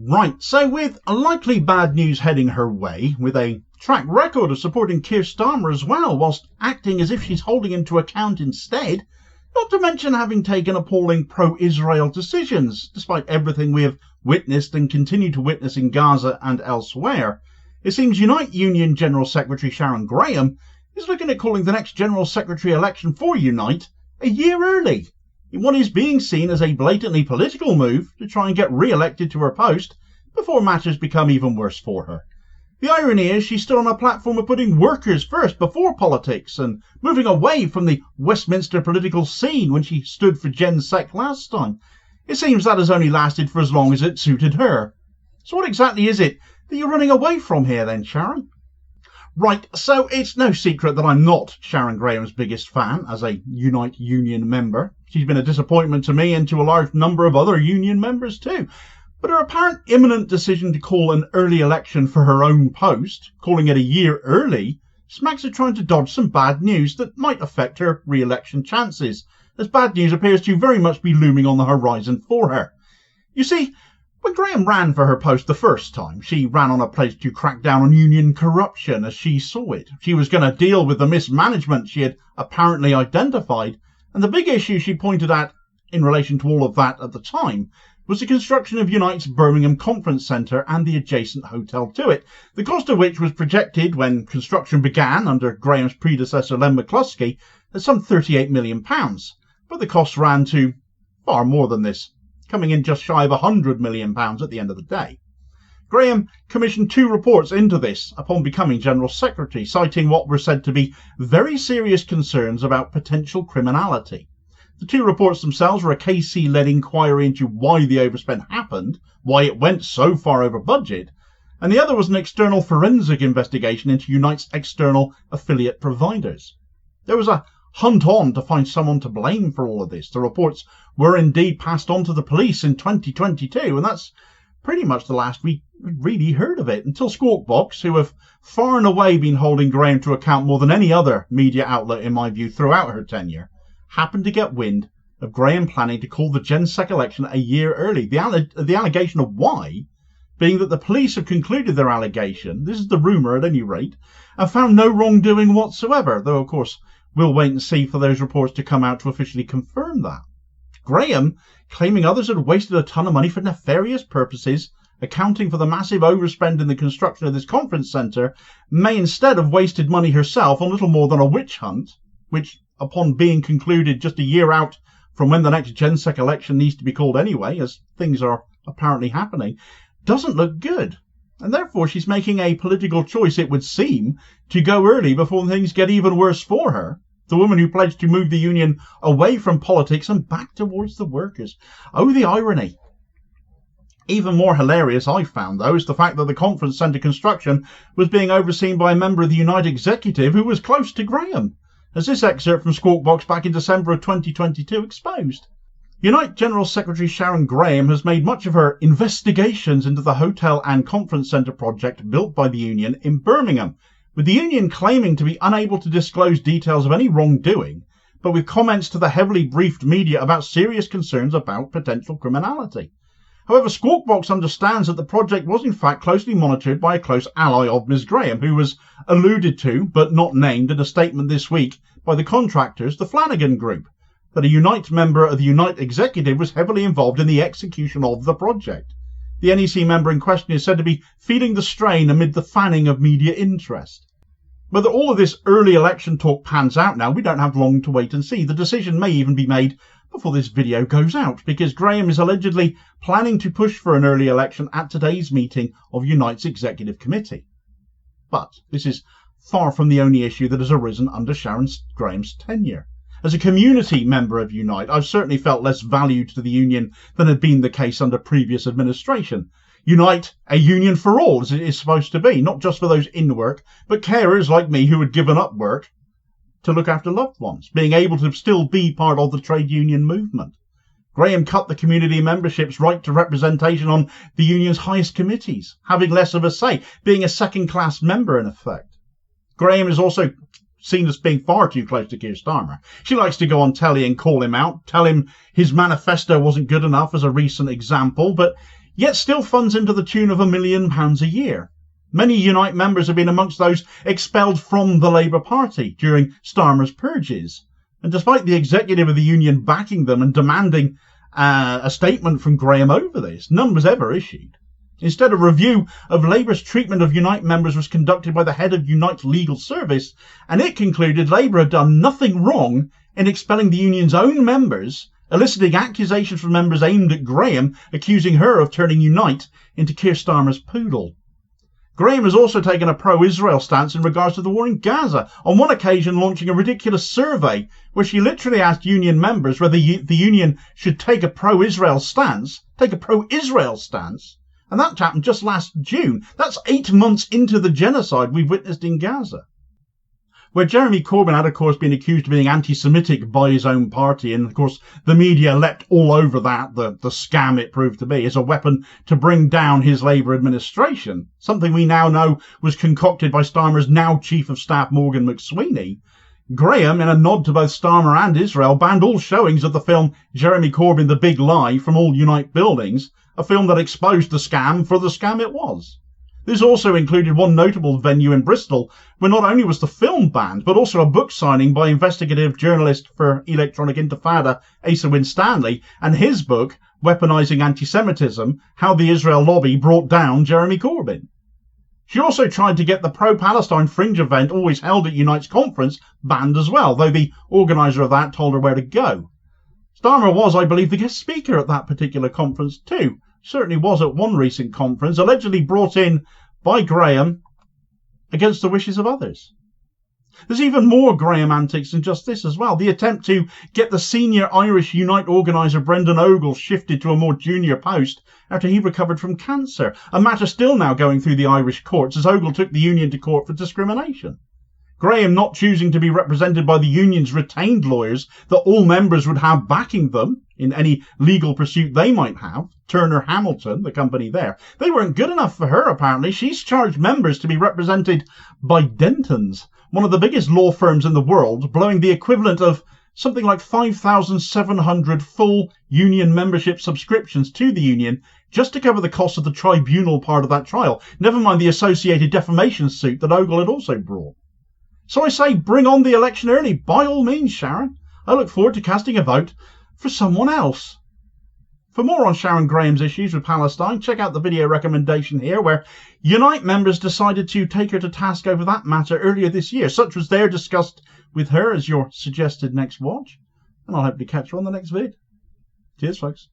Right, so with likely bad news heading her way, with a track record of supporting Keir Starmer as well, whilst acting as if she's holding him to account instead, not to mention having taken appalling pro-Israel decisions, despite everything we have witnessed and continue to witness in Gaza and elsewhere, it seems Unite Union General Secretary Sharon Graham is looking at calling the next General Secretary election for Unite a year early, in what is being seen as a blatantly political move to try and get re-elected to her post before matters become even worse for her. The irony is she's still on a platform of putting workers first before politics and moving away from the Westminster political scene when she stood for Gen Sec last time. It seems that has only lasted for as long as it suited her. So what exactly is it that you're running away from here then, Sharon? Right, so it's no secret that I'm not Sharon Graham's biggest fan as a Unite Union member. She's been a disappointment to me and to a large number of other union members too. But her apparent imminent decision to call an early election for her own post, calling it a year early, smacks of trying to dodge some bad news that might affect her re-election chances, as bad news appears to very much be looming on the horizon for her. You see, when Graham ran for her post the first time, she ran on a pledge to crack down on union corruption as she saw it. She was going to deal with the mismanagement she had apparently identified, and the big issue she pointed at in relation to all of that at the time was the construction of Unite's Birmingham Conference Centre and the adjacent hotel to it, the cost of which was projected when construction began under Graham's predecessor Len McCluskey at some £38 million. But the costs ran to far more than this, coming in just shy of £100 million at the end of the day. Graham commissioned 2 reports into this upon becoming General Secretary, citing what were said to be very serious concerns about potential criminality. The 2 reports themselves were a KC-led inquiry into why the overspend happened, why it went so far over budget, and the other was an external forensic investigation into Unite's external affiliate providers. There was a hunt on to find someone to blame for all of this. The reports were indeed passed on to the police in 2022, and that's pretty much the last we really heard of it, until Squawkbox, who have far and away been holding Graham to account more than any other media outlet in my view throughout her tenure, happened to get wind of Graham planning to call the Gen Sec election a year early. The allegation of why being that the police have concluded their allegation, this is the rumour at any rate, and found no wrongdoing whatsoever, though of course we'll wait and see for those reports to come out to officially confirm that. Graham, claiming others had wasted a ton of money for nefarious purposes, accounting for the massive overspend in the construction of this conference centre, may instead have wasted money herself on little more than a witch hunt, which, upon being concluded just a year out from when the next Gen Sec election needs to be called anyway, as things are apparently happening, doesn't look good. And therefore she's making a political choice, it would seem, to go early before things get even worse for her. The woman who pledged to move the union away from politics and back towards the workers. Oh, the irony. Even more hilarious, I found, though, is the fact that the conference centre construction was being overseen by a member of the Unite executive who was close to Graham, as this excerpt from Squawkbox back in December of 2022 exposed. Unite General Secretary Sharon Graham has made much of her investigations into the hotel and conference centre project built by the union in Birmingham, with the union claiming to be unable to disclose details of any wrongdoing, but with comments to the heavily briefed media about serious concerns about potential criminality. However, Squawkbox understands that the project was in fact closely monitored by a close ally of Ms Graham, who was alluded to, but not named, in a statement this week by the contractors, the Flanagan Group, that a Unite member of the Unite executive was heavily involved in the execution of the project. The NEC member in question is said to be feeling the strain amid the fanning of media interest. Whether all of this early election talk pans out now, we don't have long to wait and see. The decision may even be made before this video goes out, because Graham is allegedly planning to push for an early election at today's meeting of Unite's executive committee. But this is far from the only issue that has arisen under Sharon Graham's tenure. As a community member of Unite, I've certainly felt less valued to the union than had been the case under previous administration. Unite, a union for all, as it is supposed to be, not just for those in work, but carers like me who had given up work to look after loved ones, being able to still be part of the trade union movement. Graham cut the community membership's right to representation on the union's highest committees, having less of a say, being a second-class member in effect. Graham is also seen as being far too close to Keir Starmer. She likes to go on telly and call him out, tell him his manifesto wasn't good enough as a recent example, but yet still funds him to the tune of £1 million a year. Many Unite members have been amongst those expelled from the Labour Party during Starmer's purges. And despite the executive of the union backing them and demanding a statement from Graham over this, none was ever issued. Instead, a review of Labour's treatment of Unite members was conducted by the head of Unite's legal service, and it concluded Labour had done nothing wrong in expelling the union's own members, eliciting accusations from members aimed at Graham, accusing her of turning Unite into Keir Starmer's poodle. Graham has also taken a pro-Israel stance in regards to the war in Gaza, on one occasion launching a ridiculous survey where she literally asked union members whether the union should take a pro-Israel stance, and that happened just last June. That's 8 months into the genocide we've witnessed in Gaza. Where Jeremy Corbyn had, of course, been accused of being anti-Semitic by his own party, and, of course, the media leapt all over that, the scam it proved to be, as a weapon to bring down his Labour administration, something we now know was concocted by Starmer's now Chief of Staff Morgan McSweeney. Graham, in a nod to both Starmer and Israel, banned all showings of the film Jeremy Corbyn The Big Lie from all Unite buildings, a film that exposed the scam for the scam it was. This also included one notable venue in Bristol, where not only was the film banned, but also a book signing by investigative journalist for Electronic Intifada, Asa Winstanley, and his book, Weaponising Anti-Semitism, How the Israel Lobby Brought Down Jeremy Corbyn. She also tried to get the pro-Palestine fringe event always held at Unite's conference banned as well, though the organiser of that told her where to go. Starmer was, I believe, the guest speaker at that particular conference too. Certainly was at one recent conference, allegedly brought in by Graham against the wishes of others. There's even more Graham antics than just this as well. The attempt to get the senior Irish Unite organiser Brendan Ogle shifted to a more junior post after he recovered from cancer, a matter still now going through the Irish courts as Ogle took the union to court for discrimination. Graham not choosing to be represented by the union's retained lawyers that all members would have backing them in any legal pursuit they might have, Turner Hamilton, the company there. They weren't good enough for her, apparently. She's charged members to be represented by Dentons, one of the biggest law firms in the world, blowing the equivalent of something like 5,700 full union membership subscriptions to the union just to cover the cost of the tribunal part of that trial, never mind the associated defamation suit that Ogle had also brought. So I say, bring on the election early, by all means, Sharon. I look forward to casting a vote for someone else. For more on Sharon Graham's issues with Palestine, check out the video recommendation here, where Unite members decided to take her to task over that matter earlier this year. Such was their discussed with her as your suggested next watch. And I'll hope to catch you on the next vid. Cheers, folks.